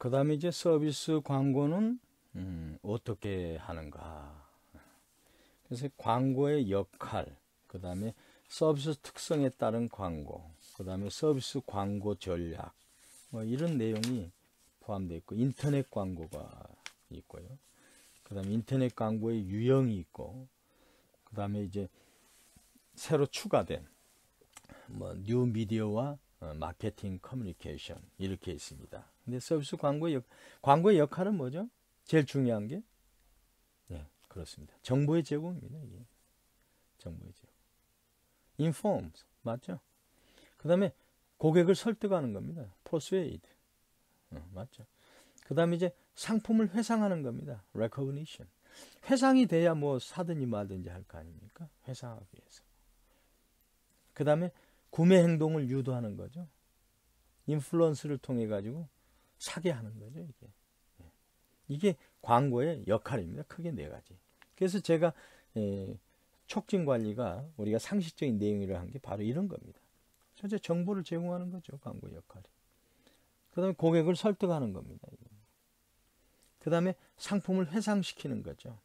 그 다음에 이제 서비스 광고는 어떻게 하는가. 그래서 광고의 역할, 그 다음에 서비스 특성에 따른 광고, 그 다음에 서비스 광고 전략, 뭐 이런 내용이 포함되어 있고, 인터넷 광고가 있고요. 그 다음에 인터넷 광고의 유형이 있고, 그 다음에 이제 새로 추가된 뭐 뉴 미디어와 마케팅 커뮤니케이션 이렇게 있습니다. 근데 서비스 광고의 역할은 뭐죠? 제일 중요한 게 그렇습니다. 정보의 제공입니다. 이게. 정보의 제공. informs 맞죠? 그 다음에 고객을 설득하는 겁니다. persuade 맞죠? 그 다음에 이제 상품을 회상하는 겁니다. recognition. 회상이 돼야 뭐 사든지 말든지 할 거 아닙니까? 회상하기 위해서. 그 다음에 구매 행동을 유도하는 거죠. 인플루언스를 통해 가지고 사게 하는 거죠. 이게 광고의 역할입니다. 크게 네 가지. 그래서 제가 촉진 관리가 우리가 상식적인 내용이라 한 게 바로 이런 겁니다. 전체 정보를 제공하는 거죠. 광고의 역할이. 그 다음에 고객을 설득하는 겁니다. 그 다음에 상품을 회상시키는 거죠.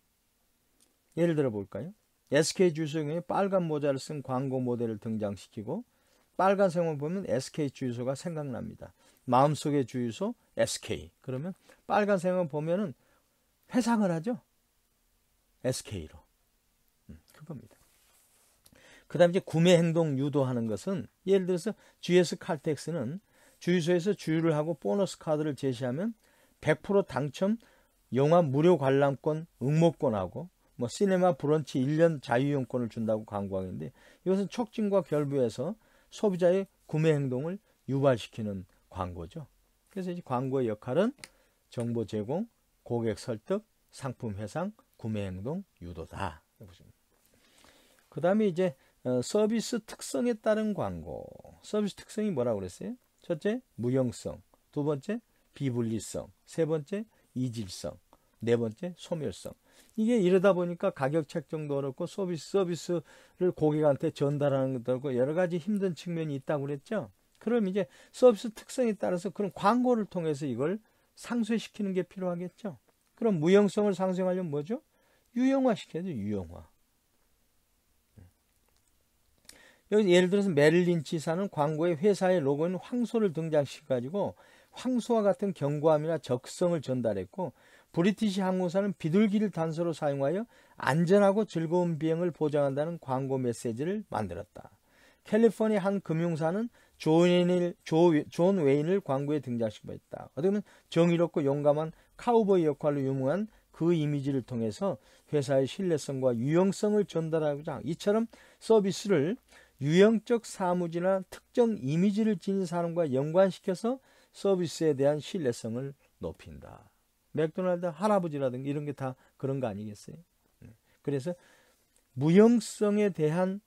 예를 들어 볼까요? SK 주유소에 빨간 모자를 쓴 광고 모델을 등장시키고 빨간색만 보면 SK 주유소가 생각납니다. 마음속의 주유소 SK. 그러면 빨간색만 보면은 회상을 하죠. SK로. 그겁니다. 그 다음에 이제 구매 행동 유도하는 것은 예를 들어서 GS 칼텍스는 주유소에서 주유를 하고 보너스 카드를 제시하면 100% 당첨 영화 무료 관람권 응모권하고 뭐 시네마 브런치 1년 자유이용권을 준다고 광고하는데 이것은 촉진과 결부해서 소비자의 구매 행동을 유발시키는 광고죠. 그래서 이제 광고의 역할은 정보 제공, 고객 설득, 상품 회상, 구매 행동 유도다. 그 다음에 이제 서비스 특성에 따른 광고. 서비스 특성이 뭐라고 그랬어요? 첫째, 무형성. 두 번째, 비분리성. 세 번째, 이질성. 네 번째, 소멸성. 이게 이러다 보니까 가격 책정도 어렵고 서비스를 고객한테 전달하는 것도 어렵고 여러 가지 힘든 측면이 있다고 그랬죠. 그럼 이제 서비스 특성에 따라서 그런 광고를 통해서 이걸 상쇄시키는 게 필요하겠죠. 그럼 무형성을 상쇄하려면 뭐죠? 유형화 시켜야죠. 유형화. 여기 예를 들어서 메릴 린치사는 광고에 회사의 로고인 황소를 등장시켜가지고 황소와 같은 견고함이나 적성을 전달했고 브리티시 항공사는 비둘기를 단서로 사용하여 안전하고 즐거운 비행을 보장한다는 광고 메시지를 만들었다. 캘리포니아 한 금융사는 존 웨인을 광고에 등장시켰다. 어떻게 보면 정의롭고 용감한 카우보이 역할로 유명한 그 이미지를 통해서 회사의 신뢰성과 유용성을 전달하고자 이처럼 서비스를 유형적 사무지나 특정 이미지를 지닌 사람과 연관시켜서 서비스에 대한 신뢰성을 높인다. 맥도날드 할아버지라든가 이런 게 다 그런 거 아니겠어요? 그래서 무형성에 대한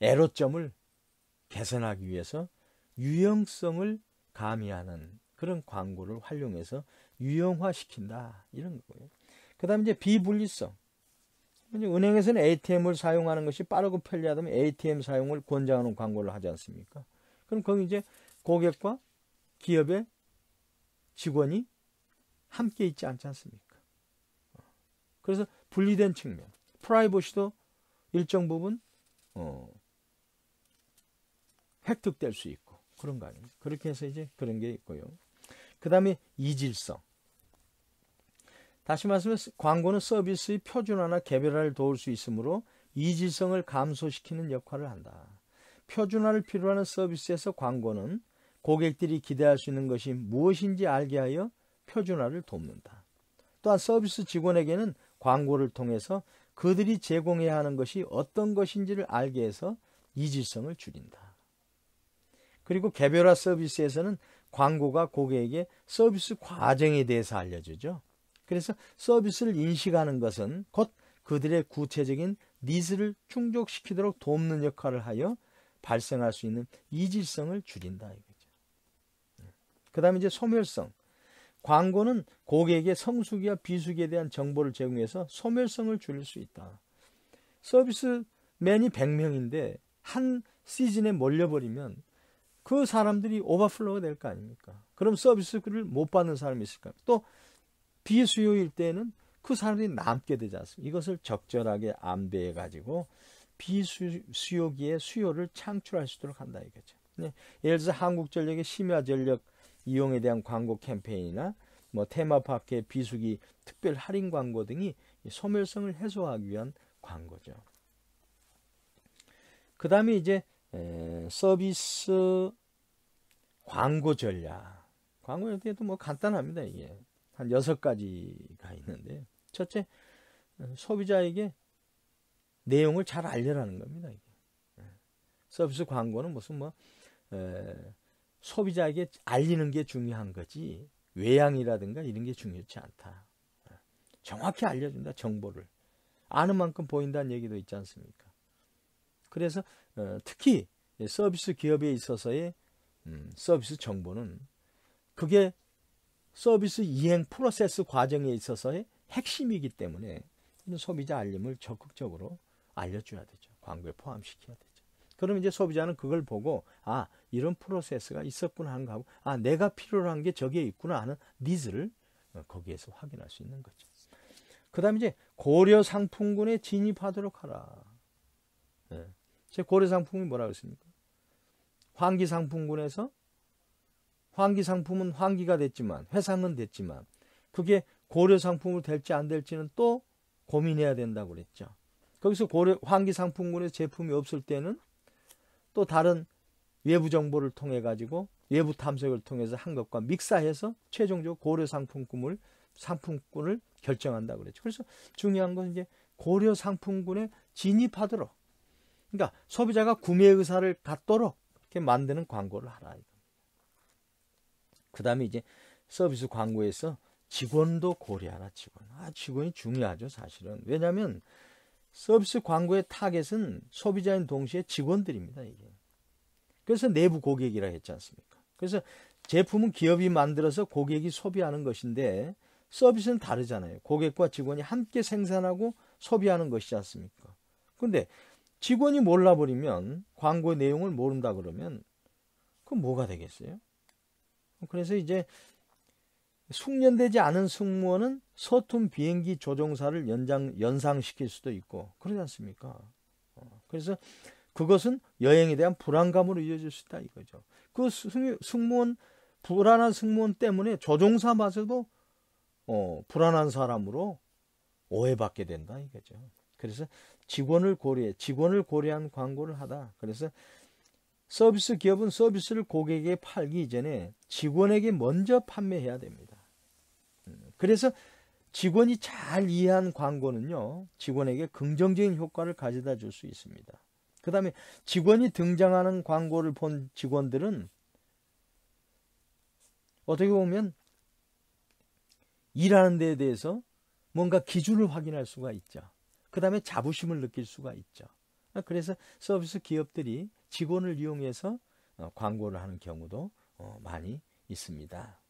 애로점을 개선하기 위해서 유형성을 가미하는 그런 광고를 활용해서 유형화시킨다. 이런 거고요. 그 다음에 이제 비분리성. 은행에서는 ATM을 사용하는 것이 빠르고 편리하다면 ATM 사용을 권장하는 광고를 하지 않습니까? 그럼 거기 이제 고객과 기업의 직원이 함께 있지 않지 않습니까? 그래서 분리된 측면, 프라이버시도 일정 부분 획득될 수 있고 그런 거 아닙니까? 그렇게 해서 이제 그런 게 있고요. 그 다음에 이질성. 다시 말씀해서 광고는 서비스의 표준화나 개별화를 도울 수 있으므로 이질성을 감소시키는 역할을 한다. 표준화를 필요로 하는 서비스에서 광고는 고객들이 기대할 수 있는 것이 무엇인지 알게 하여 표준화를 돕는다. 또한 서비스 직원에게는 광고를 통해서 그들이 제공해야 하는 것이 어떤 것인지를 알게 해서 이질성을 줄인다. 그리고 개별화 서비스에서는 광고가 고객에게 서비스 과정에 대해서 알려주죠. 그래서 서비스를 인식하는 것은 곧 그들의 구체적인 니즈를 충족시키도록 돕는 역할을 하여 발생할 수 있는 이질성을 줄인다 이거죠. 그 다음에 이제 소멸성. 광고는 고객에게 성수기와 비수기에 대한 정보를 제공해서 소멸성을 줄일 수 있다. 서비스맨이 100명인데 한 시즌에 몰려버리면 그 사람들이 오버플로우가 될 거 아닙니까? 그럼 서비스를 못 받는 사람이 있을까? 또 비수요일 때는 그 사람들이 남게 되지 않습니까? 이것을 적절하게 안배해 가지고 비수요기에 수요를 창출할 수 있도록 한다 이거죠. 네. 예를 들어서 한국전력의 심야전력 이용에 대한 광고 캠페인이나 뭐 테마파크의 비수기 특별 할인 광고 등이 소멸성을 해소하기 위한 광고죠. 그 다음에 이제 서비스 광고 전략. 광고 전략도 뭐 간단합니다. 이게 한 6가지가 있는데, 첫째, 소비자에게 내용을 잘 알려라는 겁니다. 이게. 서비스 광고는 무슨 소비자에게 알리는 게 중요한 거지 외양이라든가 이런 게 중요치 않다. 정확히 알려준다. 정보를 아는 만큼 보인다는 얘기도 있지 않습니까? 그래서 특히 서비스 기업에 있어서의 서비스 정보는 그게 서비스 이행 프로세스 과정에 있어서의 핵심이기 때문에 이런 소비자 알림을 적극적으로 알려줘야 되죠. 광고에 포함시켜야 되죠. 그럼 이제 소비자는 그걸 보고 이런 프로세스가 있었구나 하는 거 하고 내가 필요로 한 게 저기에 있구나 하는 니즈를 거기에서 확인할 수 있는 거죠. 그 다음에 이제 고려 상품군에 진입하도록 하라. 제 고려 상품이 뭐라고 했습니까? 환기 상품군에서 환기 상품은 환기가 됐지만 회상은 됐지만 그게 고려 상품으로 될지 안 될지는 또 고민해야 된다고 그랬죠. 거기서 환기 상품군에 제품이 없을 때는 또 다른 외부 정보를 통해 가지고 외부 탐색을 통해서 한 것과 믹사해서 최종적으로 고려 상품군을 결정한다고 그랬죠. 그래서 중요한 건 이제 고려 상품군에 진입하도록, 그러니까 소비자가 구매 의사를 갖도록 이렇게 만드는 광고를 하라. 그 다음에 이제 서비스 광고에서 직원도 고려하라. 직원이 중요하죠, 사실은. 왜냐하면 서비스 광고의 타겟은 소비자인 동시에 직원들입니다, 이게. 그래서 내부 고객이라 했지 않습니까? 그래서 제품은 기업이 만들어서 고객이 소비하는 것인데 서비스는 다르잖아요. 고객과 직원이 함께 생산하고 소비하는 것이지 않습니까? 근데 직원이 몰라버리면, 광고의 내용을 모른다 그러면 그럼 뭐가 되겠어요? 그래서 이제 숙련되지 않은 승무원은 서툰 비행기 조종사를 연상시킬 수도 있고 그러지 않습니까? 그래서 그것은 여행에 대한 불안감으로 이어질 수 있다 이거죠. 그 불안한 승무원 때문에 조종사마저도 불안한 사람으로 오해받게 된다 이거죠. 그래서 직원을 고려한 광고를 하다. 그래서 서비스 기업은 서비스를 고객에게 팔기 이전에 직원에게 먼저 판매해야 됩니다. 그래서 직원이 잘 이해한 광고는요, 직원에게 긍정적인 효과를 가져다 줄 수 있습니다. 그 다음에 직원이 등장하는 광고를 본 직원들은 어떻게 보면 일하는 데에 대해서 뭔가 기준을 확인할 수가 있죠. 그 다음에 자부심을 느낄 수가 있죠. 그래서 서비스 기업들이 직원을 이용해서 광고를 하는 경우도 많이 있습니다.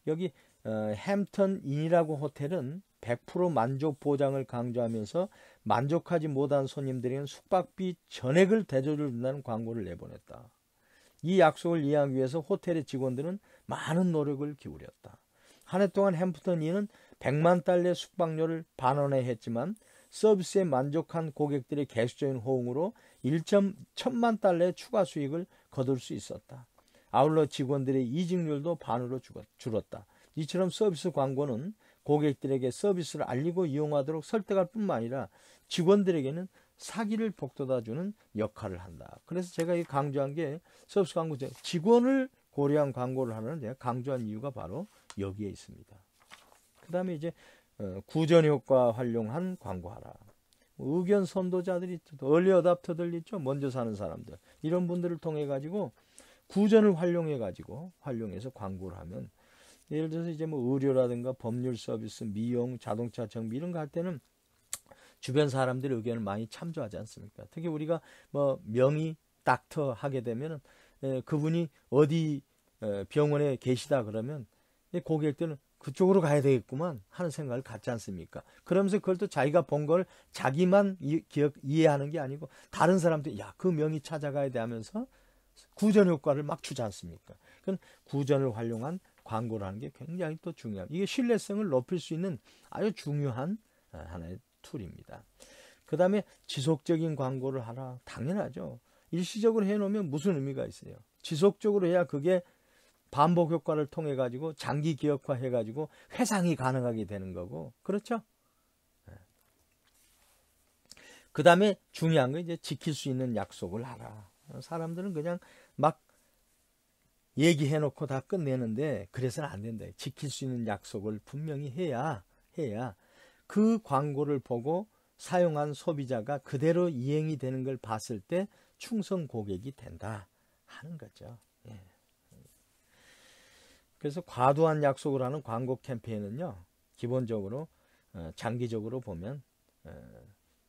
여기 햄턴 인이라고 호텔은 100% 만족 보장을 강조하면서 만족하지 못한 손님들에게는 숙박비 전액을 대조를 준다는 광고를 내보냈다. 이 약속을 이해하기 위해서 호텔의 직원들은 많은 노력을 기울였다. 한 해 동안 햄턴 인은 100만 달러의 숙박료를 반원에 했지만 서비스에 만족한 고객들의 계속적인 호응으로 1,000만 달러의 추가 수익을 거둘 수 있었다. 아울러 직원들의 이직률도 반으로 줄었다. 이처럼 서비스 광고는 고객들에게 서비스를 알리고 이용하도록 설득할 뿐만 아니라 직원들에게는 사기를 북돋아주는 역할을 한다. 그래서 제가 이 강조한 게 서비스 광고, 직원을 고려한 광고를 하는 제가 강조한 이유가 바로 여기에 있습니다. 그 다음에 이제 구전 효과 활용한 광고하라. 의견 선도자들이 있죠. 얼리 어답터들 있죠. 먼저 사는 사람들. 이런 분들을 통해 가지고 구전을 활용해서 광고를 하면, 예를 들어서 이제 의료라든가 법률 서비스, 미용, 자동차 정비 이런 거 할 때는 주변 사람들의 의견을 많이 참조하지 않습니까? 특히 우리가 명의 닥터 하게 되면은 그분이 어디 병원에 계시다 그러면 고객들은 그쪽으로 가야 되겠구만 하는 생각을 갖지 않습니까? 그러면서 그걸 또 자기가 본 걸 자기만 이해하는 게 아니고 다른 사람들 그 명의 찾아가야 돼 하면서 구전 효과를 막 주지 않습니까? 그건 구전을 활용한 광고라는 게 굉장히 또 중요합니다. 이게 신뢰성을 높일 수 있는 아주 중요한 하나의 툴입니다. 그 다음에 지속적인 광고를 하라. 당연하죠. 일시적으로 해놓으면 무슨 의미가 있어요? 지속적으로 해야 그게 반복 효과를 통해 가지고 장기 기억화 해 가지고 회상이 가능하게 되는 거고, 그렇죠? 그 다음에 중요한 건 이제 지킬 수 있는 약속을 하라. 사람들은 그냥 막 얘기해놓고 다 끝내는데 그래서는 안 된다. 지킬 수 있는 약속을 분명히 해야 그 광고를 보고 사용한 소비자가 그대로 이행이 되는 걸 봤을 때 충성 고객이 된다 하는 거죠. 예. 그래서 과도한 약속을 하는 광고 캠페인은요, 기본적으로 장기적으로 보면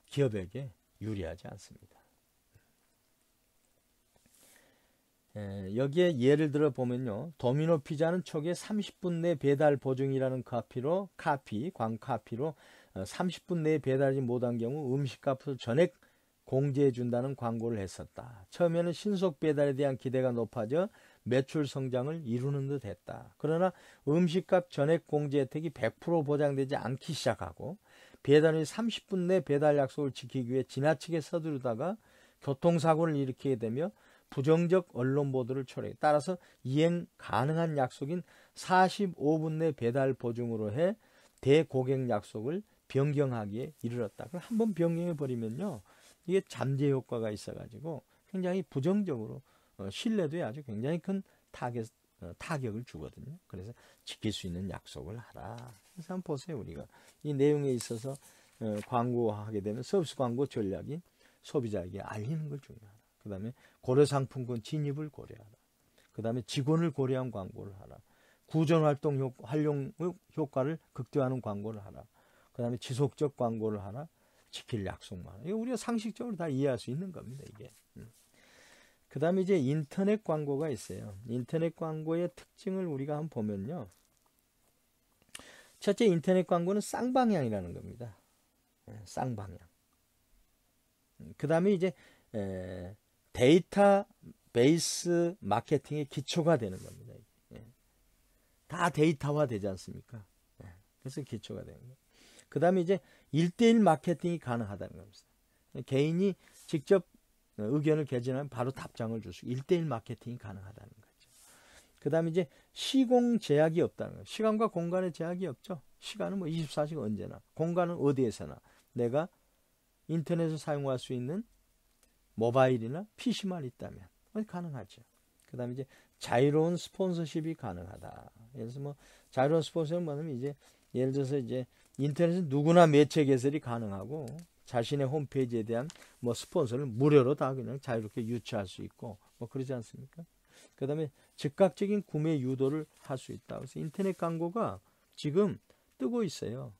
기업에게 유리하지 않습니다. 여기에 예를 들어 보면요, 도미노 피자는 초기에 30분 내 배달 보증이라는 광카피로 30분 내에 배달하지 못한 경우 음식값을 전액 공제해 준다는 광고를 했었다. 처음에는 신속 배달에 대한 기대가 높아져 매출 성장을 이루는 듯 했다. 그러나 음식값 전액 공제 혜택이 100% 보장되지 않기 시작하고 배달 후 30분 내 배달 약속을 지키기 위해 지나치게 서두르다가 교통사고를 일으키게 되며 부정적 언론 보도를 초래해 따라서 이행 가능한 약속인 45분 내 배달 보증으로 해 대고객 약속을 변경하기에 이르렀다. 그럼 한번 변경해 버리면요, 이게 잠재 효과가 있어가지고 굉장히 부정적으로 신뢰도에 아주 굉장히 큰 타격을 주거든요. 그래서 지킬 수 있는 약속을 하라. 그래서 한번 보세요. 우리가 이 내용에 있어서 광고하게 되면 서비스 광고 전략이 소비자에게 알리는 걸 중요하다. 그 다음에 고려 상품권 진입을 고려하라. 그 다음에 직원을 고려한 광고를 하라. 구전활동 활용 효과를 극대화하는 광고를 하라. 그 다음에 지속적 광고를 하라. 지킬 약속만. 이거 우리가 상식적으로 다 이해할 수 있는 겁니다, 이게. 그 다음에 이제 인터넷 광고가 있어요. 인터넷 광고의 특징을 우리가 한번 보면요. 첫째, 인터넷 광고는 쌍방향이라는 겁니다. 쌍방향. 그 다음에 이제 데이터 베이스 마케팅의 기초가 되는 겁니다. 다 데이터화 되지 않습니까? 그래서 기초가 되는 거예요. 그 다음에 이제 1:1 마케팅이 가능하다는 겁니다. 개인이 직접 의견을 개진하면 바로 답장을 줄 수, 1:1 마케팅이 가능하다는 거죠. 그 다음에 이제 시공 제약이 없다는 거예요. 시간과 공간의 제약이 없죠. 시간은 뭐 24시간 언제나, 공간은 어디에서나 내가 인터넷을 사용할 수 있는 모바일이나 PC만 있다면 가능하죠. 그 다음에 이제 자유로운 스폰서십이 가능하다. 그래서 뭐 자유로운 스폰서십은 뭐냐면 이제 예를 들어서 이제 인터넷은 누구나 매체 개설이 가능하고 자신의 홈페이지에 대한 뭐 스폰서를 무료로 다 그냥 자유롭게 유치할 수 있고 뭐 그러지 않습니까? 그 다음에 즉각적인 구매 유도를 할 수 있다. 그래서 인터넷 광고가 지금 뜨고 있어요.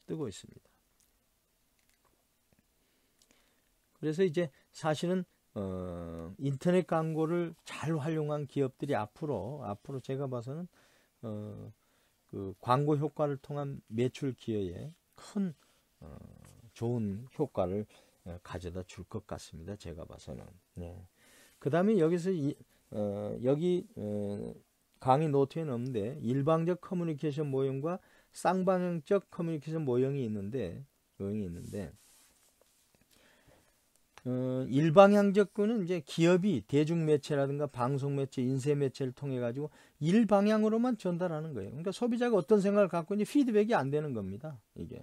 뜨고 있습니다. 그래서 이제 사실은 인터넷 광고를 잘 활용한 기업들이 앞으로 제가 봐서는 그 광고 효과를 통한 매출 기여에 큰 좋은 효과를 가져다 줄 것 같습니다. 제가 봐서는. 네. 그 다음에 여기서 여기 강의 노트에는 없는데 일방적 커뮤니케이션 모형과 쌍방향적 커뮤니케이션 모형이 있는데 일방향적 거는 이제 기업이 대중매체라든가 방송매체, 인쇄매체를 통해 가지고 일방향으로만 전달하는 거예요. 그러니까 소비자가 어떤 생각을 갖고 있는지 피드백이 안 되는 겁니다. 이게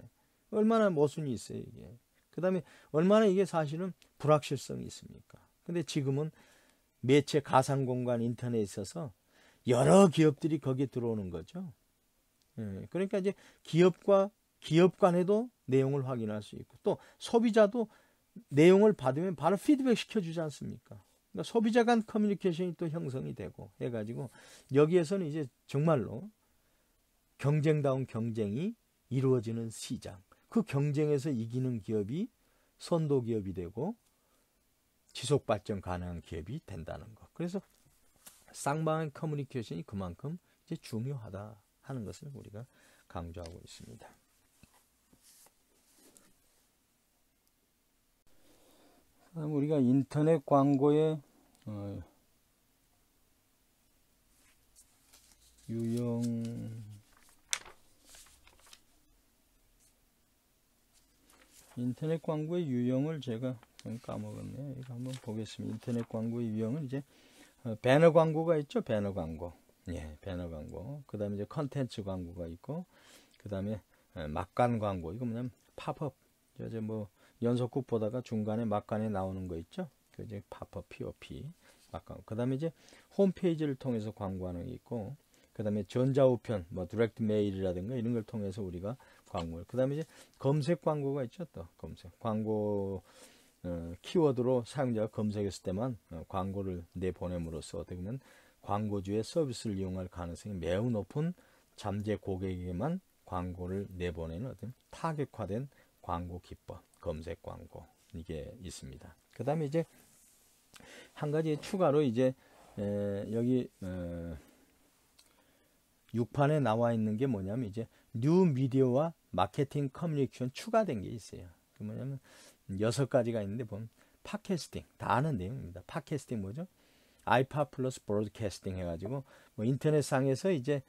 얼마나 모순이 있어요, 이게. 그 다음에 얼마나 이게 사실은 불확실성이 있습니까? 근데 지금은 매체 가상공간 인터넷에 있어서 여러 기업들이 거기에 들어오는 거죠. 그러니까 이제 기업 간에도 내용을 확인할 수 있고 또 소비자도 내용을 받으면 바로 피드백 시켜주지 않습니까? 그러니까 소비자 간 커뮤니케이션이 또 형성이 되고 해가지고 여기에서는 이제 정말로 경쟁다운 경쟁이 이루어지는 시장, 그 경쟁에서 이기는 기업이 선도 기업이 되고 지속 발전 가능한 기업이 된다는 것. 그래서 쌍방향 커뮤니케이션이 그만큼 이제 중요하다 하는 것을 우리가 강조하고 있습니다. 그다음 우리가 인터넷 광고의 유형, 인터넷 광고의 유형을 제가 좀 까먹었네요. 이거 한번 보겠습니다. 인터넷 광고의 유형은 이제 배너 광고가 있죠. 배너 광고. 예, 배너 광고. 그 다음에 이제 컨텐츠 광고가 있고, 그 다음에 막간 광고. 이거 뭐냐면 팝업. 이제 뭐 연속극 보다가 중간에 막간에 나오는 거 있죠. 그 이제 팝업, POP. 막간. 그 다음에 이제 홈페이지를 통해서 광고하는 게 있고, 그 다음에 전자우편, 뭐 디렉트 메일이라든가 이런 걸 통해서 우리가 광고를. 그 다음에 이제 검색 광고가 있죠. 또 검색. 광고 키워드로 사용자가 검색했을 때만 광고를 내보냄으로써 어떻게 보면 광고주의 서비스를 이용할 가능성이 매우 높은 잠재 고객에게만 광고를 내보내는 어떤 타겟화된 광고 기법, 검색 광고 이게 있습니다. 그 다음에 이제 한 가지 추가로 이제 여기 6판에 나와 있는 게 뭐냐면 이제 뉴 미디어와 마케팅 커뮤니케이션 추가된 게 있어요. 그 뭐냐면 6가지가 있는데 보면 팟캐스팅 다 아는 내용입니다. 팟캐스팅 뭐죠? 아이팟 플러스 브로드캐스팅 해가지고 뭐 인터넷상에서 이제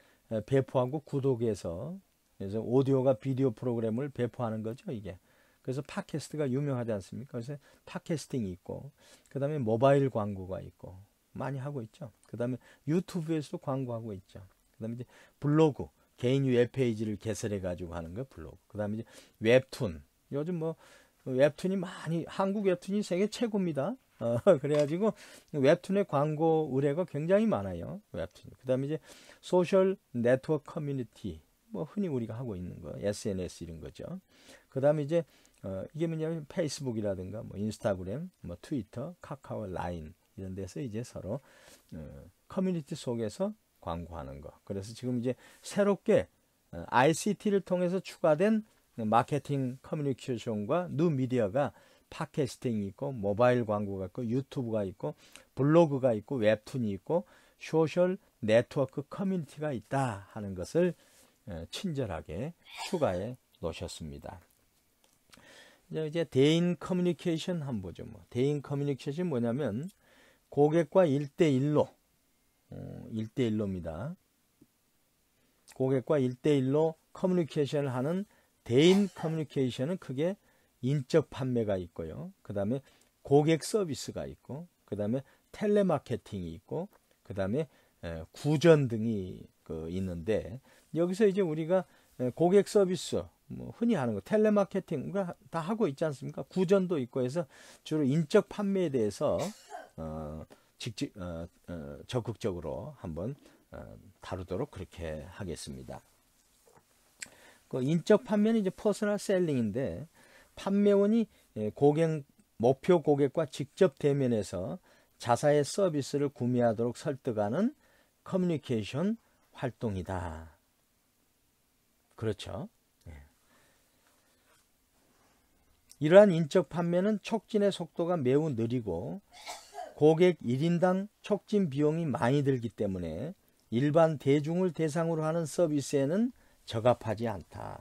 배포하고 구독해서 그래서 오디오가 비디오 프로그램을 배포하는 거죠 이게. 그래서 팟캐스트가 유명하지 않습니까? 그래서 팟캐스팅이 있고 그 다음에 모바일 광고가 있고 많이 하고 있죠. 그 다음에 유튜브에서도 광고하고 있죠. 그 다음에 이제 블로그 개인 웹페이지를 개설해 가지고 하는 거 블로그. 그 다음에 이제 웹툰 요즘 뭐 웹툰이 많이 한국 웹툰이 세계 최고입니다. 그래가지고 웹툰의 광고 의뢰가 굉장히 많아요. 웹툰. 그 다음에 이제 소셜 네트워크 커뮤니티 뭐 흔히 우리가 하고 있는 거 SNS 이런 거죠. 그 다음에 이제 이게 뭐냐면 페이스북이라든가 뭐 인스타그램, 뭐 트위터, 카카오, 라인 이런 데서 이제 서로 커뮤니티 속에서 광고하는 거. 그래서 지금 이제 새롭게 ICT를 통해서 추가된 마케팅 커뮤니케이션과 뉴 미디어가 팟캐스팅이 있고 모바일 광고가 있고 유튜브가 있고 블로그가 있고 웹툰이 있고 소셜 네트워크 커뮤니티가 있다 하는 것을 친절하게 추가해 놓으셨습니다. 이제 대인 커뮤니케이션 한번 보죠. 뭐 대인 커뮤니케이션 뭐냐면 고객과 1대1로 1대1로입니다. 고객과 1대1로 커뮤니케이션을 하는 대인 커뮤니케이션은 크게 인적 판매가 있고요. 그 다음에 고객 서비스가 있고, 그 다음에 텔레마케팅이 있고, 그 다음에 구전 등이 있는데, 여기서 이제 우리가 고객 서비스, 뭐 흔히 하는 거, 텔레마케팅 다 하고 있지 않습니까? 구전도 있고 해서 주로 인적 판매에 대해서 적극적으로 한번 다루도록 그렇게 하겠습니다. 그 인적 판매는 이제 퍼스널 셀링인데 판매원이 고객 목표 고객과 직접 대면해서 자사의 서비스를 구매하도록 설득하는 커뮤니케이션 활동이다. 그렇죠? 이러한 인적 판매는 촉진의 속도가 매우 느리고 고객 1인당 촉진 비용이 많이 들기 때문에 일반 대중을 대상으로 하는 서비스에는 적합하지 않다.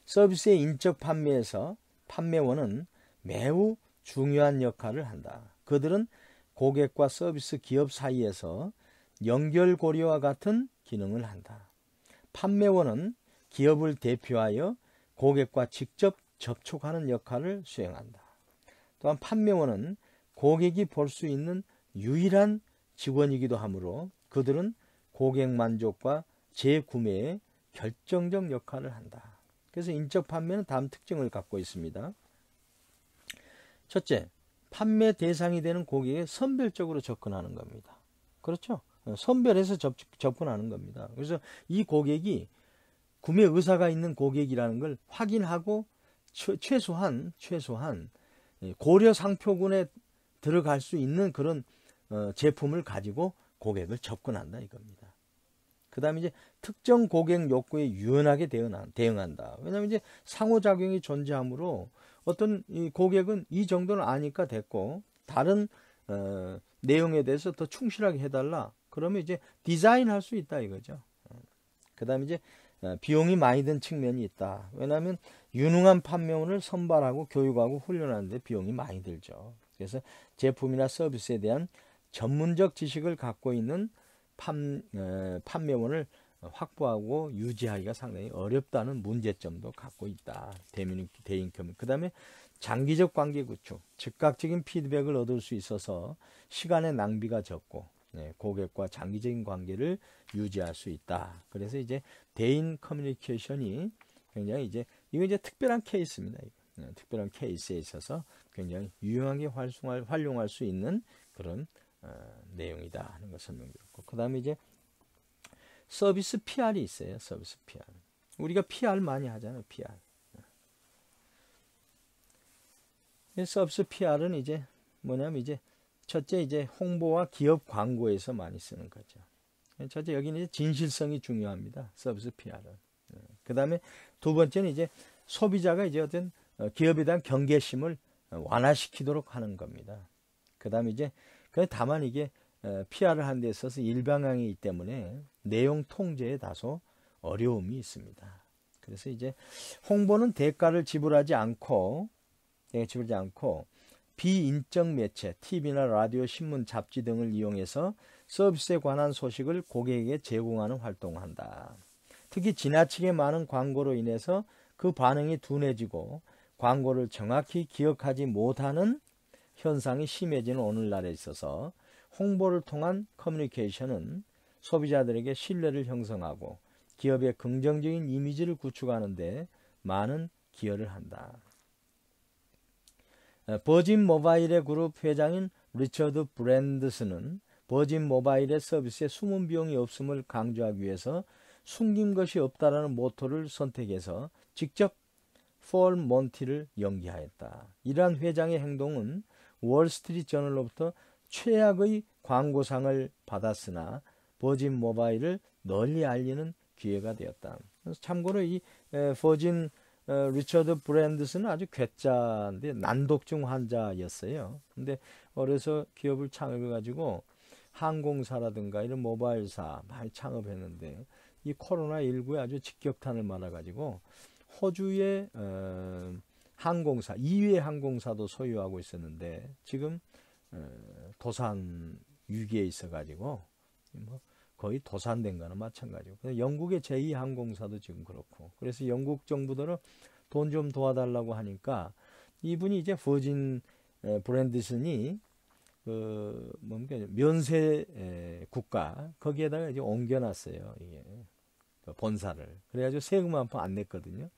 서비스의 인적 판매에서 판매원은 매우 중요한 역할을 한다. 그들은 고객과 서비스 기업 사이에서 연결고리와 같은 기능을 한다. 판매원은 기업을 대표하여 고객과 직접 접촉하는 역할을 수행한다. 또한 판매원은 고객이 볼 수 있는 유일한 직원이기도 하므로 그들은 고객 만족과 재구매에 결정적 역할을 한다. 그래서 인적 판매는 다음 특징을 갖고 있습니다. 첫째, 판매 대상이 되는 고객에 선별적으로 접근하는 겁니다. 그렇죠? 선별해서 접근하는 겁니다. 그래서 이 고객이 구매 의사가 있는 고객이라는 걸 확인하고 최소한 고려 상표군에 들어갈 수 있는 그런 제품을 가지고 고객을 접근한다 이겁니다. 그 다음에 이제 특정 고객 욕구에 유연하게 대응한다. 왜냐하면 이제 상호작용이 존재하므로 어떤 이 고객은 이 정도는 아니까 됐고 다른 내용에 대해서 더 충실하게 해달라. 그러면 이제 디자인할 수 있다 이거죠. 그 다음에 이제 비용이 많이 든 측면이 있다. 왜냐하면 유능한 판매원을 선발하고 교육하고 훈련하는데 비용이 많이 들죠. 그래서 제품이나 서비스에 대한 전문적 지식을 갖고 있는 판매원을 확보하고 유지하기가 상당히 어렵다는 문제점도 갖고 있다. 대인 커뮤니케이션. 그 다음에 장기적 관계 구축, 즉각적인 피드백을 얻을 수 있어서 시간의 낭비가 적고 고객과 장기적인 관계를 유지할 수 있다. 그래서 이제 대인 커뮤니케이션이 굉장히 이거 이제 특별한 케이스입니다. 특별한 케이스에 있어서 굉장히 유용하게 활용할 수 있는 그런 내용이다 하는 걸 설명드렸고, 그 다음에 이제 서비스 PR이 있어요. 서비스 PR. 우리가 PR 많이 하잖아요. PR. 서비스 PR은 이제 뭐냐면 첫째 홍보와 기업 광고에서 많이 쓰는 거죠. 첫째 여기는 진실성이 중요합니다. 서비스 PR은. 그 다음에 두 번째는 소비자가 어떤 기업에 대한 경계심을 완화시키도록 하는 겁니다. 그 다음에 다만 PR을 하는 데 있어서 일방향이기 때문에 내용 통제에 다소 어려움이 있습니다. 그래서 홍보는 대가를 지불하지 않고 비인적 매체, TV나 라디오, 신문, 잡지 등을 이용해서 서비스에 관한 소식을 고객에게 제공하는 활동을 한다. 특히 지나치게 많은 광고로 인해서 그 반응이 둔해지고 광고를 정확히 기억하지 못하는 현상이 심해지는 오늘날에 있어서 홍보를 통한 커뮤니케이션은 소비자들에게 신뢰를 형성하고 기업의 긍정적인 이미지를 구축하는 데 많은 기여를 한다. 버진 모바일의 그룹 회장인 리처드 브랜드스는 버진 모바일의 서비스에 숨은 비용이 없음을 강조하기 위해서 숨긴 것이 없다라는 모토를 선택해서 직접 폴 몬티를 연기하였다. 이러한 회장의 행동은 월스트리트 저널로부터 최악의 광고상을 받았으나 버진 모바일을 널리 알리는 기회가 되었다. 참고로 이 버진 리처드 브랜드스는 아주 괴짜인데 난독증 환자였어요. 근데 어려서 기업을 창업해가지고 항공사라든가 이런 모바일사 많이 창업했는데 이 코로나19에 아주 직격탄을 맞아가지고 호주의 항공사, 2회 항공사도 소유하고 있었는데 지금 도산 위기에 있어가지고 거의 도산된 거나 마찬가지고, 영국의 제2항공사도 지금 그렇고, 그래서 영국 정부들은 돈 좀 도와달라고 하니까 이분이 버진 브랜드슨이 면세 국가 거기에다가 옮겨놨어요. 이게 본사를. 그래가지고 세금 한 푼 안 냈거든요.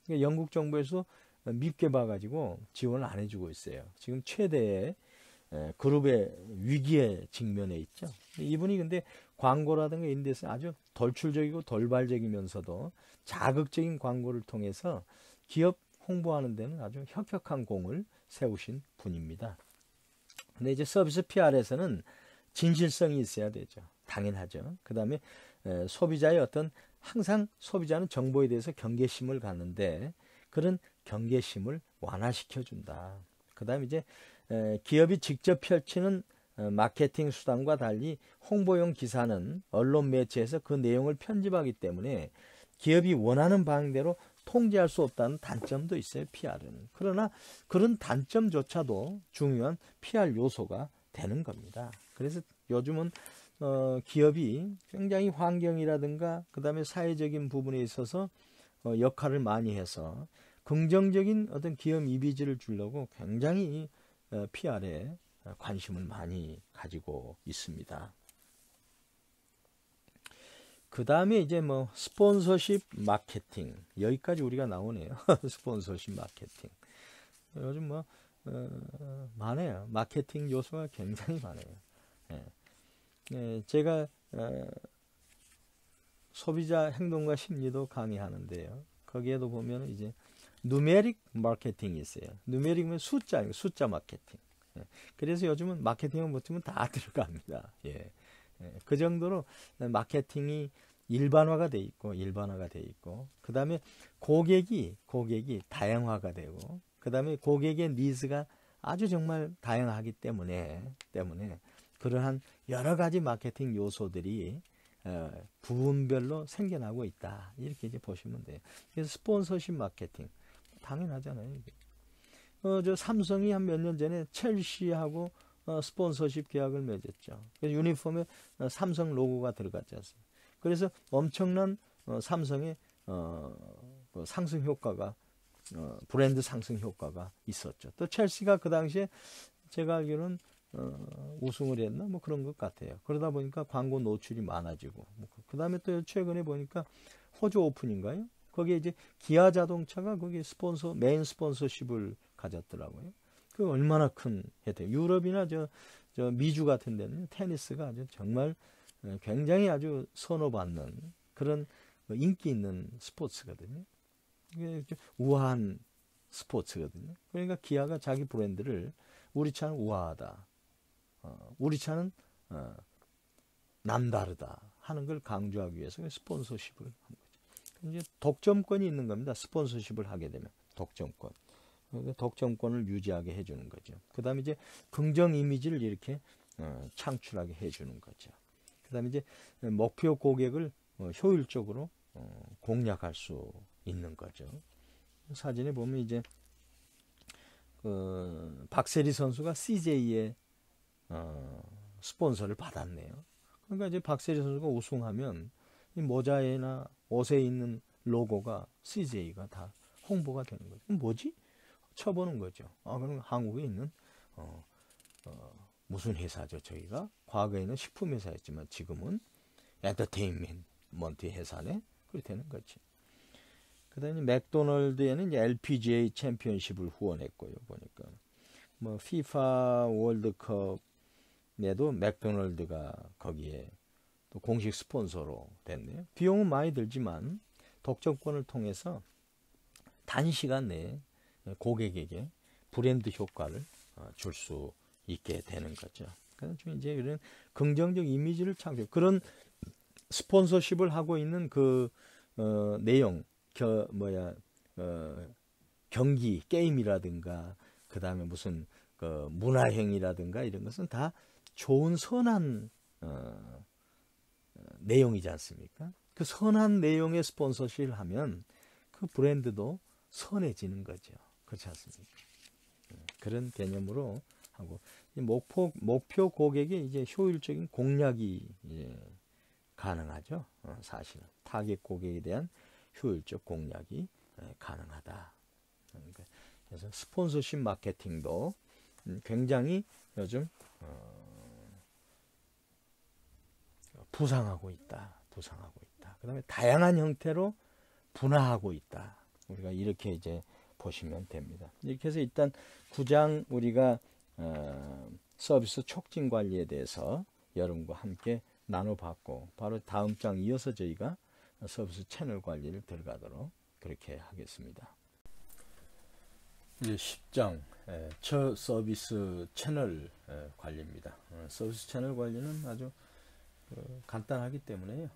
그러니까 영국 정부에서 밉게 봐가지고 지원을 안 해주고 있어요. 지금 최대의 그룹의 위기에 직면해 있죠. 이분이 근데 광고라든가 이런 데서 아주 돌출적이고 돌발적이면서도 자극적인 광고를 통해서 기업 홍보하는 데는 아주 혁혁한 공을 세우신 분입니다. 근데 서비스 PR에서는 진실성이 있어야 되죠. 당연하죠. 그 다음에 소비자의 항상 소비자는 정보에 대해서 경계심을 갖는데 그런 경계심을 완화시켜준다. 그 다음에 기업이 직접 펼치는 마케팅 수단과 달리 홍보용 기사는 언론 매체에서 그 내용을 편집하기 때문에 기업이 원하는 방향대로 통제할 수 없다는 단점도 있어요. PR은. 그러나 그런 단점조차도 중요한 PR 요소가 되는 겁니다. 그래서 요즘은 기업이 굉장히 환경이라든가 그 다음에 사회적인 부분에 있어서 역할을 많이 해서 긍정적인 어떤 기업 이미지를 주려고 굉장히 PR에 관심을 많이 가지고 있습니다. 그 다음에 스폰서십 마케팅, 여기까지 우리가 나오네요. 스폰서십 마케팅. 요즘 많아요. 마케팅 요소가 굉장히 많아요. 제가 소비자 행동과 심리도 강의하는데요. 거기에도 보면 누메릭 마케팅이 있어요. 누메릭은 숫자 마케팅. 그래서 요즘은 마케팅을 붙이면 다 들어갑니다. 그 정도로 마케팅이 일반화가 돼 있고, 그 다음에 고객이 다양화가 되고, 그 다음에 고객의 니즈가 아주 정말 다양하기 때문에 그러한 여러 가지 마케팅 요소들이 부분별로 생겨나고 있다. 이렇게 보시면 돼요. 그래서 스폰서십 마케팅 당연하잖아요. 이게. 저 삼성이 한 몇 년 전에 첼시하고 스폰서십 계약을 맺었죠. 그래서 유니폼에 삼성 로고가 들어갔지 않습니까? 그래서 엄청난 삼성의 그 상승 효과가 브랜드 상승 효과가 있었죠. 또 첼시가 그 당시에 제가 알기로는 우승을 했나 뭐 그런 것 같아요. 그러다 보니까 광고 노출이 많아지고 그 다음에 또 최근에 보니까 호주 오픈인가요? 거기에 이제 기아 자동차가 거기 메인 스폰서십을 가졌더라고요. 그 얼마나 큰 혜택. 유럽이나 저 미주 같은 데는 테니스가 아주 정말 굉장히 아주 선호받는 그런 인기 있는 스포츠거든요. 이게 우아한 스포츠거든요. 그러니까 기아가 자기 브랜드를 우리 차는 우아하다. 우리 차는 남다르다 하는 걸 강조하기 위해서 스폰서십을 한 거죠. 이제 독점권이 있는 겁니다. 스폰서십을 하게 되면 독점권. 독점권을 유지하게 해주는 거죠. 그 다음에 이제 긍정 이미지를 이렇게 창출하게 해주는 거죠. 그 다음에 이제 목표 고객을 효율적으로 공략할 수 있는 거죠. 사진에 보면 이제 박세리 선수가 CJ의 스폰서를 받았네요. 그러니까 이제 박세리 선수가 우승하면 이 모자에나 옷에 있는 로고가 CJ가 다 홍보가 되는 거죠. 뭐지? 쳐보는 거죠. 그럼 한국에 있는 무슨 회사죠? 저희가 과거에는 식품 회사였지만 지금은 엔터테인먼트 회사네. 그렇게 되는 거지. 그다음에 맥도널드에는 이제 LPGA 챔피언십을 후원했고요. 보니까 뭐 FIFA 월드컵에도 맥도널드가 거기에 또 공식 스폰서로 됐네요. 비용은 많이 들지만 독점권을 통해서 단시간 내에 고객에게 브랜드 효과를 줄 수 있게 되는 거죠. 그래서 이제 이런 긍정적 이미지를 창조. 그런 스폰서십을 하고 있는 그 내용, 경기 게임이라든가 그 다음에 무슨 그 문화행위라든가 이런 것은 다 좋은 선한 내용이지 않습니까? 그 선한 내용의 스폰서십을 하면 그 브랜드도 선해지는 거죠. 그렇지 않습니까? 그런 개념으로 하고 목표 고객의 이제 효율적인 공략이 이제 가능하죠. 사실은 타겟 고객에 대한 효율적 공략이 가능하다. 그래서 스폰서십 마케팅도 굉장히 요즘 부상하고 있다. 그 다음에 다양한 형태로 분화하고 있다. 우리가 이렇게 이제 보시면 됩니다. 이렇게 해서 일단 9장 우리가 서비스 촉진 관리에 대해서 여러분과 함께 나눠봤고, 바로 다음 장 이어서 저희가 서비스 채널 관리를 들어가도록 그렇게 하겠습니다. 이제 10장 첫 서비스 채널 관리입니다. 서비스 채널 관리는 아주 간단하기 때문에요.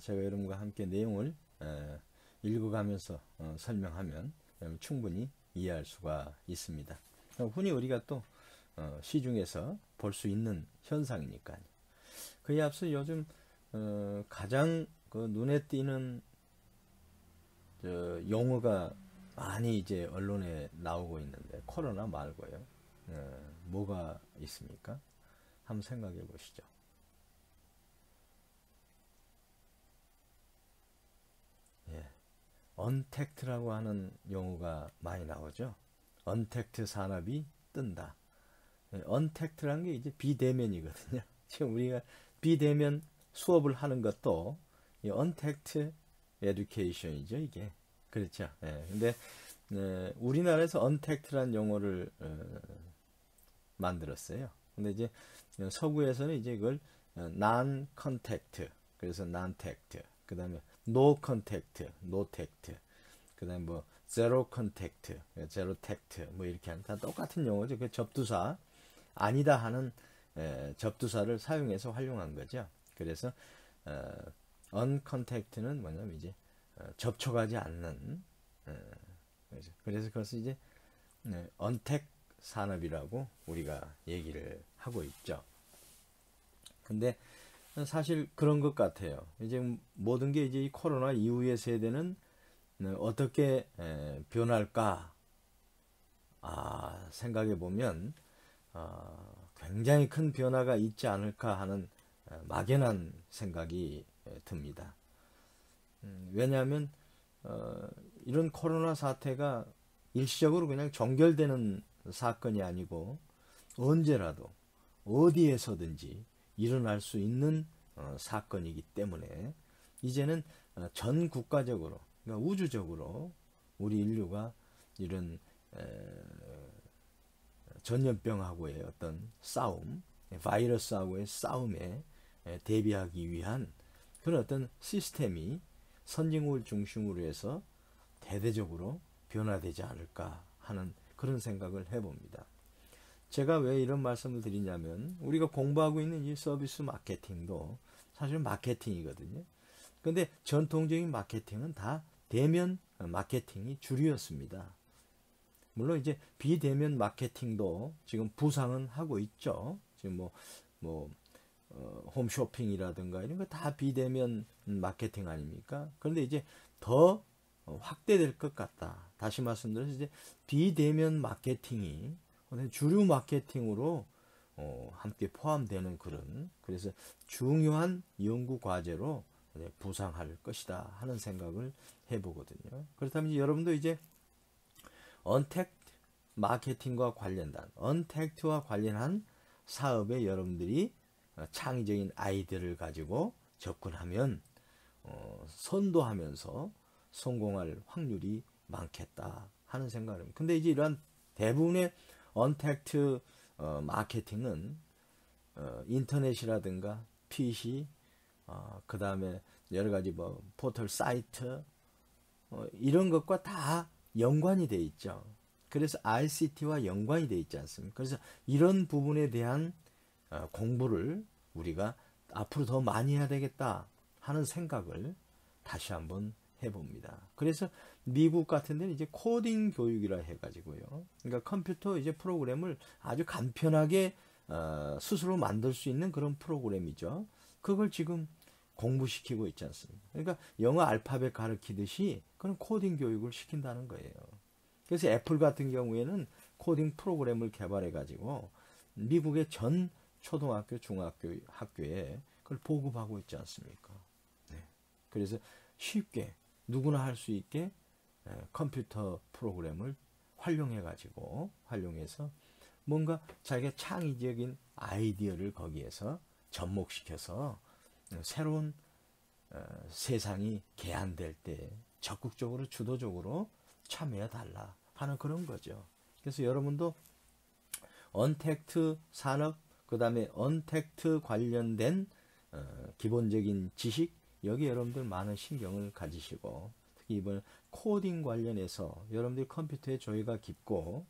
제가 여러분과 함께 내용을 읽어가면서 설명하면 충분히 이해할 수가 있습니다. 흔히 우리가 또 시중에서 볼 수 있는 현상이니까요. 그에 앞서 요즘 가장 그 눈에 띄는 용어가 많이 이제 언론에 나오고 있는데 코로나 말고요. 뭐가 있습니까? 한번 생각해 보시죠. 언택트라고 하는 용어가 많이 나오죠. 언택트 산업이 뜬다. 언택트라는 게 이제 비대면이거든요. 지금 우리가 비대면 수업을 하는 것도 언택트 에듀케이션이죠, 이게. 그렇죠. 근데 우리나라에서 언택트라는 용어를 만들었어요. 근데 이제 서구에서는 이제 이걸 non contact, 그래서 non tact, 그 다음에 no contact, no tact, 그 다음에 뭐 zero contact, zero tact, 뭐 이렇게 하는 다 똑같은 용어죠. 그 접두사 아니다 하는 접두사를 사용해서 활용한 거죠. 그래서 uncontact는 뭐냐면 이제 접촉하지 않는, 그래서 그것을 이제 언택 산업이라고 우리가 얘기를 하고 있죠. 근데 사실 그런 것 같아요. 이제 모든 게 이제 이 코로나 이후의 세대는 어떻게 변할까 생각해 보면 굉장히 큰 변화가 있지 않을까 하는 막연한 생각이 듭니다. 왜냐하면 이런 코로나 사태가 일시적으로 그냥 종결되는 사건이 아니고 언제라도 어디에서든지 일어날 수 있는 사건이기 때문에 이제는 전 국가적으로, 그러니까 우주적으로 우리 인류가 이런 전염병하고의 어떤 싸움, 바이러스하고의 싸움에 대비하기 위한 그런 어떤 시스템이 선진국을 중심으로 해서 대대적으로 변화되지 않을까 하는 그런 생각을 해봅니다. 제가 왜 이런 말씀을 드리냐면 우리가 공부하고 있는 이 서비스 마케팅도 사실 마케팅이거든요. 근데 전통적인 마케팅은 다 대면 마케팅이 주류였습니다. 물론 이제 비대면 마케팅도 지금 부상은 하고 있죠. 지금 홈쇼핑이라든가 이런 거 다 비대면 마케팅 아닙니까? 그런데 이제 더 확대될 것 같다. 다시 말씀드려서 이제 비대면 마케팅이 주류 마케팅으로 함께 포함되는 그래서 중요한 연구 과제로 부상할 것이다 하는 생각을 해보거든요. 그렇다면 이제 여러분도 이제 언택트 마케팅과 관련된 언택트와 관련한 사업에 여러분들이 창의적인 아이디어를 가지고 접근하면 선도하면서 성공할 확률이 많겠다 하는 생각입니다. 근데 이제 이러한 대부분의 언택트 마케팅은 인터넷이라든가 PC, 그 다음에 여러 가지 포털 사이트 이런 것과 다 연관이 돼 있죠. 그래서 ICT와 연관이 돼 있지 않습니까? 그래서 이런 부분에 대한 공부를 우리가 앞으로 더 많이 해야 되겠다 하는 생각을 다시 한번 해봅니다. 그래서 미국 같은 데는 이제 코딩 교육이라 해가지고요. 그러니까 컴퓨터 이제 프로그램을 아주 간편하게 스스로 만들 수 있는 그런 프로그램이죠. 그걸 지금 공부시키고 있지 않습니까? 그러니까 영어 알파벳 가르치듯이 그런 코딩 교육을 시킨다는 거예요. 그래서 애플 같은 경우에는 코딩 프로그램을 개발해 가지고 미국의 전 초등학교, 중학교 학교에 그걸 보급하고 있지 않습니까? 네. 그래서 쉽게 누구나 할 수 있게 컴퓨터 프로그램을 활용해서 뭔가 자기가 창의적인 아이디어를 거기에서 접목시켜서 새로운 세상이 개안될 때 적극적으로 주도적으로 참여해 달라 하는 그런 거죠. 그래서 여러분도 언택트 산업, 그 다음에 언택트 관련된 기본적인 지식, 여기 여러분들 많은 신경을 가지시고, 특히 이번 코딩 관련해서 여러분들이 컴퓨터에 조예가 깊고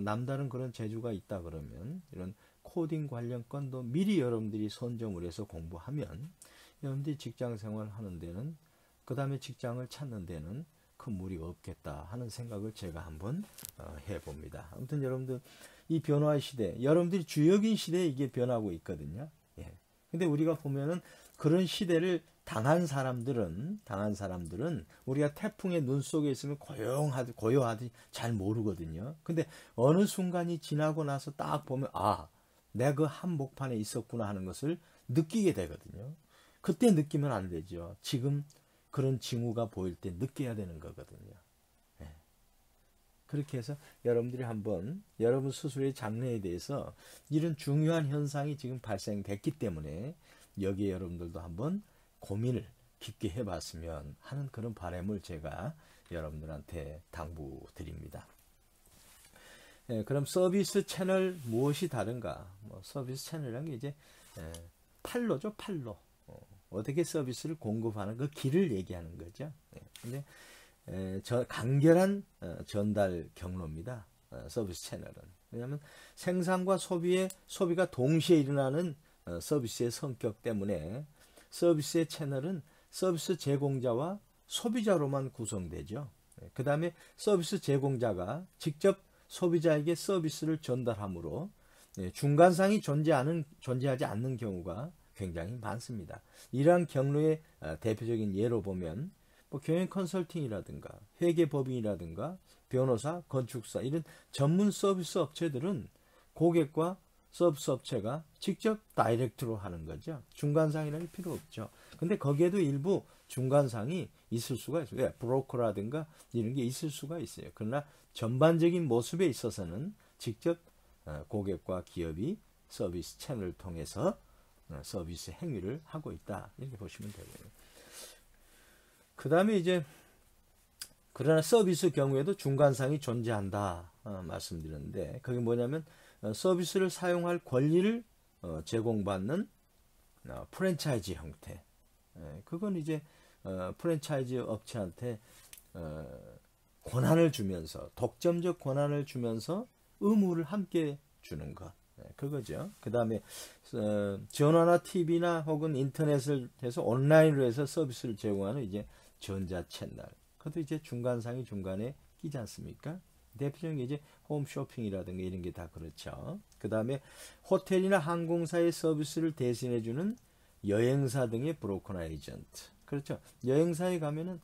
남다른 그런 재주가 있다 그러면 이런 코딩 관련 건도 미리 여러분들이 선정을 해서 공부하면 여러분들이 직장 생활 하는 데는, 그 다음에 직장을 찾는 데는 큰 무리가 없겠다 하는 생각을 제가 한번 해봅니다. 아무튼 여러분들 이 변화의 시대, 여러분들이 주역인 시대에 이게 변하고 있거든요. 예. 근데 우리가 보면은 그런 시대를 당한 사람들은 우리가 태풍의 눈 속에 있으면 고요하듯 잘 모르거든요. 근데 어느 순간이 지나고 나서 딱 보면 내가 그 한복판에 있었구나 하는 것을 느끼게 되거든요. 그때 느끼면 안 되죠. 지금 그런 징후가 보일 때 느껴야 되는 거거든요. 네. 그렇게 해서 여러분들이 한번 여러분 스스로의 장래에 대해서 이런 중요한 현상이 지금 발생됐기 때문에 여기에 여러분들도 한번 고민을 깊게 해봤으면 하는 그런 바람을 제가 여러분들한테 당부드립니다. 네, 그럼 서비스 채널 무엇이 다른가? 서비스 채널이라는 게 이제 판로죠, 판로. 어떻게 서비스를 공급하는 그 길을 얘기하는 거죠. 근데 간결한 전달 경로입니다. 서비스 채널은. 왜냐하면 생산과 소비가 동시에 일어나는 서비스의 성격 때문에 서비스의 채널은 서비스 제공자와 소비자로만 구성되죠. 그 다음에 서비스 제공자가 직접 소비자에게 서비스를 전달하므로 중간상이 존재하지 않는 경우가 굉장히 많습니다. 이러한 경로의 대표적인 예로 보면 경영 컨설팅이라든가 회계법인이라든가 변호사, 건축사 이런 전문 서비스 업체들은 고객과 서비스 업체가 직접 다이렉트로 하는 거죠. 중간상이라는 필요 없죠. 근데 거기에도 일부 중간상이 있을 수가 있어요. 왜? 브로커라든가 이런 게 있을 수가 있어요. 그러나 전반적인 모습에 있어서는 직접 고객과 기업이 서비스 채널을 통해서 서비스 행위를 하고 있다. 이렇게 보시면 되고요. 그 다음에 이제 그러나 서비스 경우에도 중간상이 존재한다 말씀드렸는데 그게 뭐냐면 서비스를 사용할 권리를 제공받는 프랜차이즈 형태. 그건 이제 프랜차이즈 업체한테 권한을 주면서 독점적 권한을 주면서 의무를 함께 주는 것. 그거죠. 그 다음에 전화나 TV나 혹은 인터넷을 해서 온라인으로 해서 서비스를 제공하는 이제 전자 채널. 그것도 이제 중간상이 중간에 끼지 않습니까? 대표적인 게 이제 홈쇼핑이라든가 이런 게 다 그렇죠. 그 다음에 호텔이나 항공사의 서비스를 대신해주는 여행사 등의 브로커나 에이전트. 그렇죠. 여행사에 가면은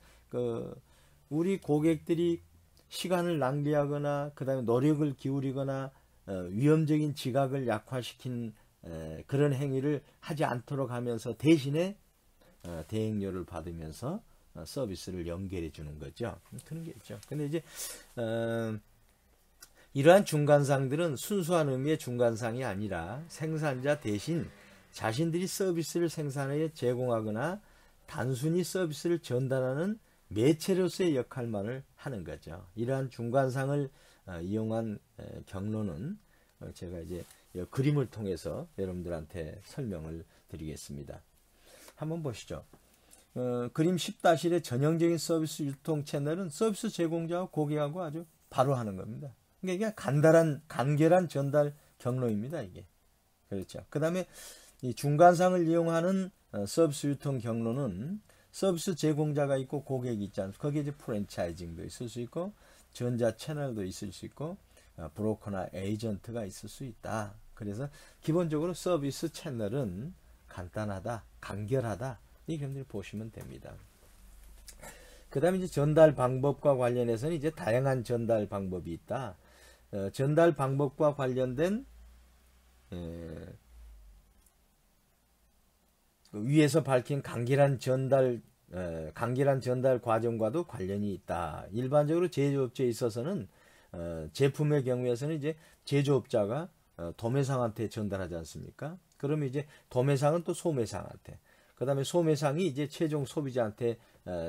우리 고객들이 시간을 낭비하거나 그 다음에 노력을 기울이거나 위험적인 지각을 약화시킨 그런 행위를 하지 않도록 하면서 대신에 대행료를 받으면서 서비스를 연결해 주는 거죠. 그런 게 있죠. 근데 이제 이러한 중간상들은 순수한 의미의 중간상이 아니라 생산자 대신 자신들이 서비스를 생산해 제공하거나 단순히 서비스를 전달하는 매체로서의 역할만을 하는 거죠. 이러한 중간상을 이용한 경로는 제가 이제 그림을 통해서 여러분들한테 설명을 드리겠습니다. 한번 보시죠. 그림 10-1의 전형적인 서비스 유통 채널은 서비스 제공자와 고객하고 아주 바로 하는 겁니다. 그러니까 이게 간결한 전달 경로입니다. 이게 그렇죠. 그 다음에 이 중간상을 이용하는 서비스 유통 경로는 서비스 제공자가 있고 고객이 있지 않습니까? 거기에 이제 프랜차이징도 있을 수 있고 전자 채널도 있을 수 있고 브로커나 에이전트가 있을 수 있다. 그래서 기본적으로 서비스 채널은 간단하다, 간결하다. 이렇게 보시면 됩니다. 그 다음에 이제 전달 방법과 관련해서는 이제 다양한 전달 방법이 있다. 전달 방법과 관련된 위에서 밝힌 간결한 전달 과정과도 관련이 있다. 일반적으로 제조업체에 있어서는 제품의 경우에서는 이제 제조업자가 도매상한테 전달하지 않습니까? 그러면 이제 도매상은 또 소매상한테, 그 다음에 소매상이 이제 최종 소비자한테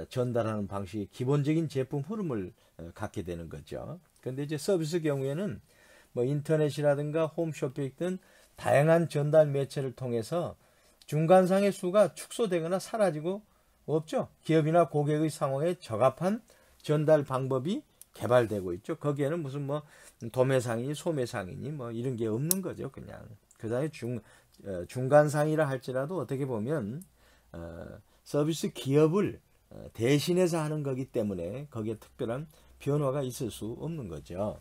전달하는 방식이 기본적인 제품 흐름을 갖게 되는 거죠. 그런데 이제 서비스 경우에는 뭐 인터넷이라든가 홈쇼핑 등 다양한 전달 매체를 통해서 중간상의 수가 축소되거나 사라지고 없죠. 기업이나 고객의 상황에 적합한 전달 방법이 개발되고 있죠. 거기에는 무슨 뭐 도매상이니 소매상이니 뭐 이런 게 없는 거죠. 그냥 그 다음에 중간상이라 할지라도 어떻게 보면 서비스 기업을 대신해서 하는 거기 때문에 거기에 특별한 변화가 있을 수 없는 거죠.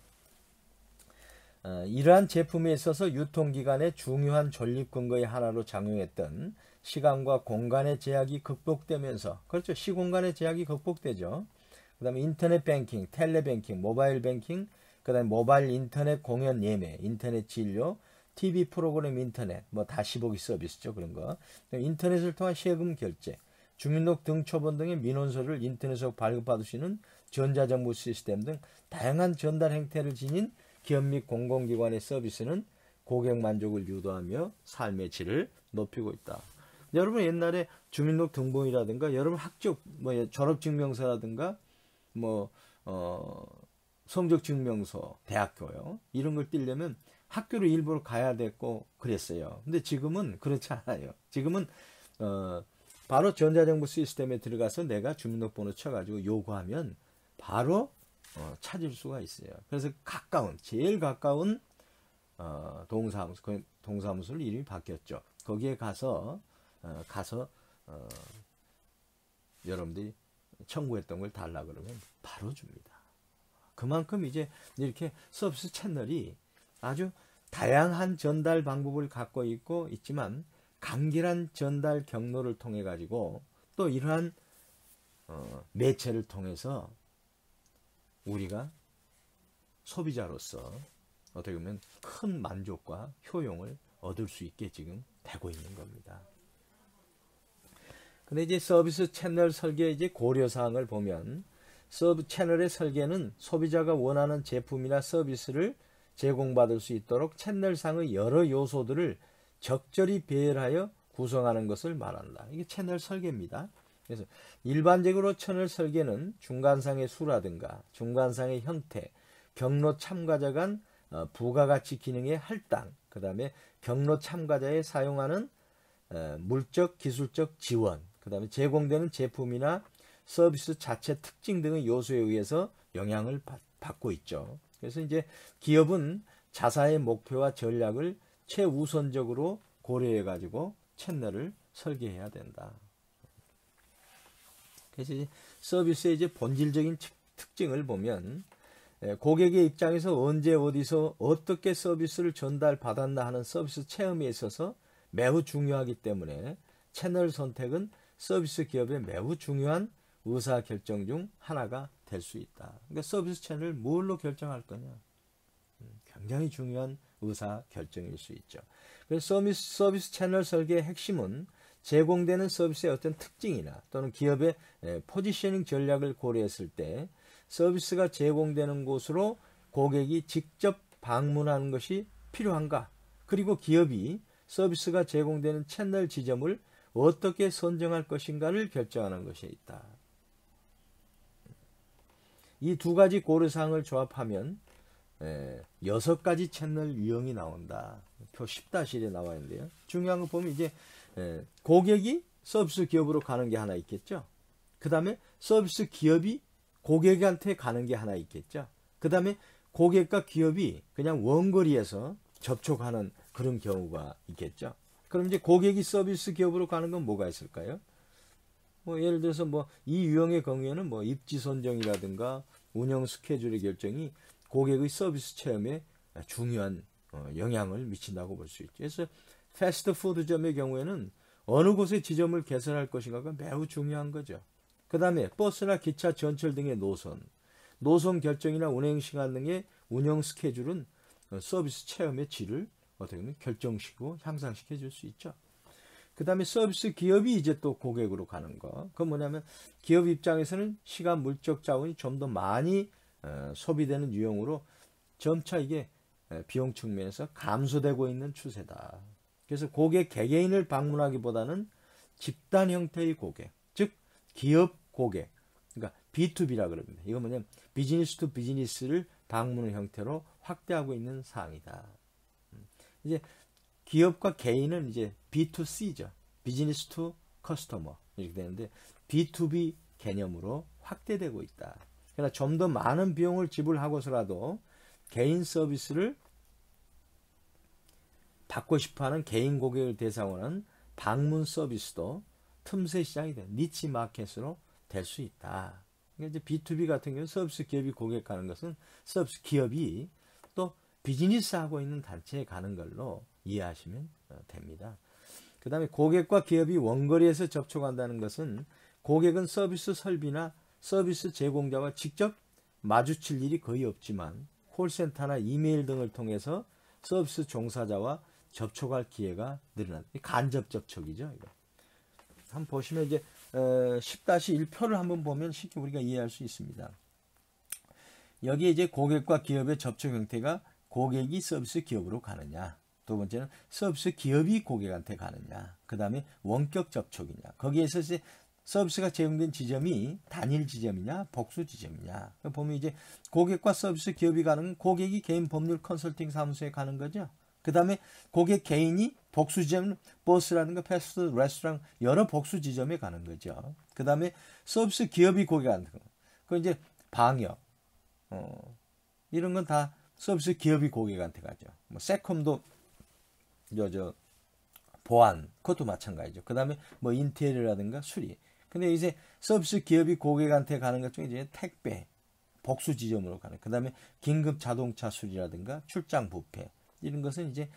이러한 제품에 있어서 유통기간의 중요한 존립 근거의 하나로 작용했던 시간과 공간의 제약이 극복되면서, 그렇죠, 시공간의 제약이 극복되죠. 그 다음에 인터넷 뱅킹, 텔레뱅킹, 모바일 뱅킹, 그 다음에 모바일 인터넷 공연 예매, 인터넷 진료, TV 프로그램 인터넷, 뭐 다시 보기 서비스죠. 그런 거. 인터넷을 통한 세금 결제, 주민등록 등초본 등의 민원서를 인터넷으로 발급받을 수 있는 전자정부 시스템 등 다양한 전달 행태를 지닌 기업 및 공공기관의 서비스는 고객 만족을 유도하며 삶의 질을 높이고 있다. 여러분 옛날에 주민등록 등본이라든가 여러분 학적 뭐 졸업증명서라든가 뭐 성적증명서 대학교요 이런 걸 띄려면 학교를 일부러 가야 됐고 그랬어요. 근데 지금은 그렇지 않아요. 지금은 바로 전자정부 시스템에 들어가서 내가 주민등록번호 쳐가지고 요구하면 바로 찾을 수가 있어요. 그래서 제일 가까운 동사무소를 이름이 바뀌었죠. 거기에 가서 여러분들이 청구했던 걸 달라 그러면 바로 줍니다. 그만큼 이제 이렇게 서비스 채널이 아주 다양한 전달 방법을 갖고 있지만 간결한 전달 경로를 통해 가지고 또 이러한 매체를 통해서 우리가 소비자로서 어떻게 보면 큰 만족과 효용을 얻을 수 있게 지금 되고 있는 겁니다. 근데 이제 서비스 채널 설계 이제 고려 사항을 보면 서브 채널의 설계는 소비자가 원하는 제품이나 서비스를 제공받을 수 있도록 채널상의 여러 요소들을 적절히 배열하여 구성하는 것을 말한다. 이게 채널 설계입니다. 그래서 일반적으로 채널 설계는 중간상의 수라든가 중간상의 형태, 경로 참가자 간 부가가치 기능의 할당, 그 다음에 경로 참가자에 사용하는 물적, 기술적 지원, 그 다음에 제공되는 제품이나 서비스 자체 특징 등의 요소에 의해서 영향을 받고 있죠. 그래서 이제 기업은 자사의 목표와 전략을 최우선적으로 고려해 가지고 채널을 설계해야 된다. 그래서 이제 서비스의 이제 본질적인 특징을 보면 고객의 입장에서 언제 어디서 어떻게 서비스를 전달받았나 하는 서비스 체험에 있어서 매우 중요하기 때문에 채널 선택은 서비스 기업의 매우 중요한 의사결정 중 하나가 될 수 있다. 그러니까 서비스 채널을 뭘로 결정할 거냐. 굉장히 중요한 의사결정일 수 있죠. 그래서 서비스 채널 설계의 핵심은 제공되는 서비스의 어떤 특징이나 또는 기업의 포지셔닝 전략을 고려했을 때 서비스가 제공되는 곳으로 고객이 직접 방문하는 것이 필요한가? 그리고 기업이 서비스가 제공되는 채널 지점을 어떻게 선정할 것인가를 결정하는 것이 있다. 이 두 가지 고려사항을 조합하면 6가지 채널 유형이 나온다. 표 10-1에 나와 있는데요. 중요한 거 보면 이제 고객이 서비스 기업으로 가는 게 하나 있겠죠. 그 다음에 서비스 기업이 고객한테 가는 게 하나 있겠죠. 그 다음에 고객과 기업이 그냥 원거리에서 접촉하는 그런 경우가 있겠죠. 그럼 이제 고객이 서비스 기업으로 가는 건 뭐가 있을까요? 뭐 예를 들어서 뭐 이 유형의 경우에는 뭐 입지 선정이라든가 운영 스케줄의 결정이 고객의 서비스 체험에 중요한 영향을 미친다고 볼 수 있죠. 그래서 패스트푸드점의 경우에는 어느 곳에 지점을 개설할 것인가가 매우 중요한 거죠. 그 다음에 버스나 기차, 전철 등의 노선 결정이나 운행 시간 등의 운영 스케줄은 서비스 체험의 질을 어떻게 보면 결정시키고 향상시켜 줄 수 있죠. 그 다음에 서비스 기업이 이제 또 고객으로 가는 거. 그건 뭐냐면 기업 입장에서는 시간, 물적 자원이 좀 더 많이 소비되는 유형으로 점차 이게 비용 측면에서 감소되고 있는 추세다. 그래서 고객 개개인을 방문하기보다는 집단 형태의 고객, 즉 기업 고객, 그러니까 B2B라 그럽니다. 이거 뭐냐면 비즈니스 투 비즈니스를 방문의 형태로 확대하고 있는 사항이다. 이제 기업과 개인은 이제 B2C죠. 비즈니스 투 커스터머 이렇게 되는데 B2B 개념으로 확대되고 있다. 그러나 좀 더 많은 비용을 지불하고서라도 개인 서비스를 받고 싶어하는 개인 고객을 대상으로 하는 방문 서비스도 틈새 시장이 돼 니치 마켓으로 될 수 있다. 그러니까 이제 B2B 같은 경우 서비스 기업이 고객 가는 것은 서비스 기업이 또 비즈니스 하고 있는 단체에 가는 걸로 이해하시면 됩니다. 그 다음에 고객과 기업이 원거리에서 접촉한다는 것은 고객은 서비스 설비나 서비스 제공자와 직접 마주칠 일이 거의 없지만 콜센터나 이메일 등을 통해서 서비스 종사자와 접촉할 기회가 늘어난다. 간접 접촉이죠. 이거. 한번 보시면 이제 10-1표를 한번 보면 쉽게 우리가 이해할 수 있습니다. 여기에 이제 고객과 기업의 접촉 형태가 고객이 서비스 기업으로 가느냐, 두 번째는 서비스 기업이 고객한테 가느냐, 그 다음에 원격 접촉이냐, 거기에서 이제 서비스가 제공된 지점이 단일 지점이냐, 복수 지점이냐. 보면 이제 고객과 서비스 기업이 가는 고객이 개인 법률 컨설팅 사무소에 가는 거죠. 그 다음에 고객 개인이 복수 지점, 버스라든가 패스트, 레스토랑 여러 복수 지점에 가는 거죠. 그 다음에 서비스 기업이 고객한테 가는 거. 그 이제 방역, 이런 건 다 서비스 기업이 고객한테 가죠. 뭐 세컴도 보안 그것도 마찬가지죠. 그 다음에 뭐 인테리어라든가 수리. 근데 이제 서비스 기업이 고객한테 가는 것 중에 이제 택배, 복수 지점으로 가는. 그 다음에 긴급 자동차 수리라든가 출장 뷔페 이런 것은 이제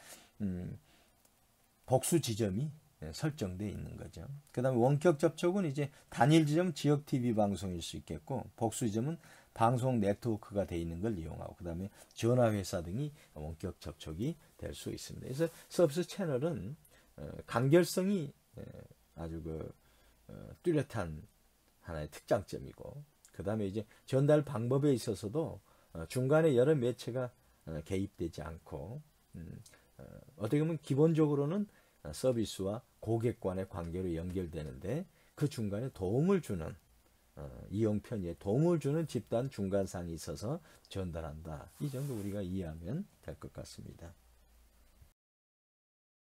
복수 지점이 설정되어 있는 거죠. 그 다음에 원격 접촉은 이제 단일 지점 지역 TV 방송일 수 있겠고, 복수 지점은 방송 네트워크가 돼 있는 걸 이용하고 그다음에 전화회사 등이 원격 접촉이 될 수 있습니다. 그래서 서비스 채널은 간결성이 아주 뚜렷한 하나의 특장점이고 그다음에 이제 전달 방법에 있어서도 중간에 여러 매체가 개입되지 않고 어떻게 보면 기본적으로는 서비스와 고객 간의 관계로 연결되는데 그 중간에 도움을 주는 이용 편의에 도움을 주는 집단 중간상이 있어서 전달한다. 이 정도 우리가 이해하면 될 것 같습니다.